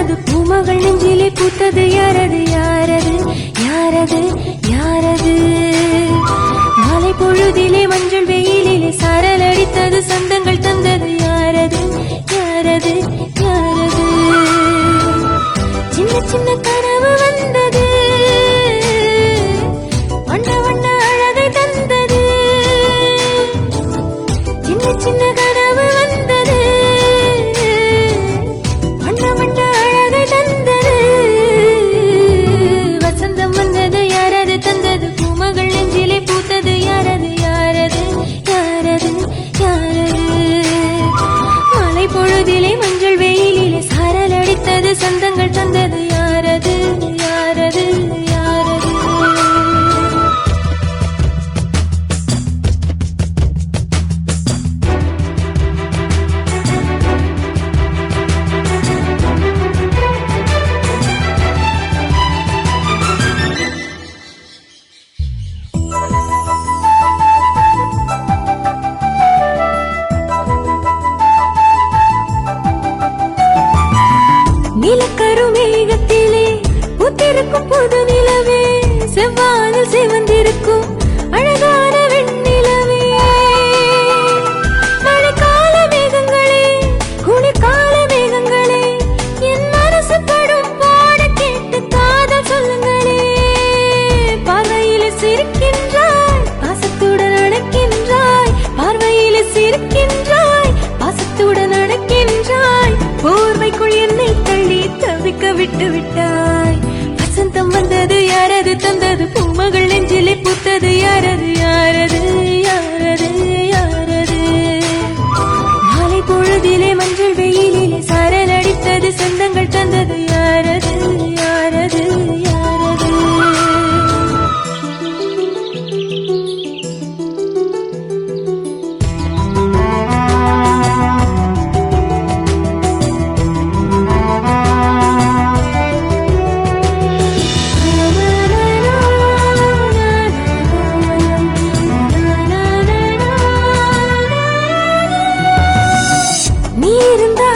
தந்தது பூமகள் நெஞ்சிலே பூத்தது யாரது யாரது யாரது யாரது மாலை பொழுதிலே மஞ்சள் வெயிலிலே சாரல் அடித்தது சொந்தங்கள் தந்தது யாரது யாரது யாரது சின்ன சின்ன கனவு வந்தது வண்ண வண்ண அழகை தந்தது சின்ன சின்ன கனவு வந்தது வண்ண வண்ண அழகை தந்தது வசந்தம் வந்தது யாரது தந்தது பூமகள் நெஞ்சிலே பூத்தது யாரது யாரது யாரது யாரது மலை பொழுதிலே மஞ்சள் வெயிலிலே சாரல் அடித்தது சொந்தங்கள் தந்தது யாரது யாரது யாரது நிலக்கரு மேகத்திலே புத்திருக்கும் புது நிலவே செவ்வானில் சிவந்திருக்கும் அழகான வெண்ணிலவே மழைக்கால மேகங்களே குளிர்கால மேகங்களே என் மனசு படும் பாட கேட்டு காதல் சொல்லுங்களே பார்வையிலே சிரிக்கின்றாய் பாசத்துடன் அணைக்கின்றாய் பார்வையிலே சிரிக்கின்றாய் பாசத்துடன் அணைக்கின்றாய் போர்வைக்குள் என்னை தள்ளி தவிக்க விட்டு விட்டாய் வசந்தம் வந்தது யாரது தந்தது பூமகள் நெஞ்சிலே பூத்தது யாரது யாரது யாரது யாரது மாலை பொழுதிலே மஞ்சள் வெயிலிலே சாரல் அடித்தது சொந்தங்கள் தந்தது யாரது யாரது யாரது நீ இருந்தா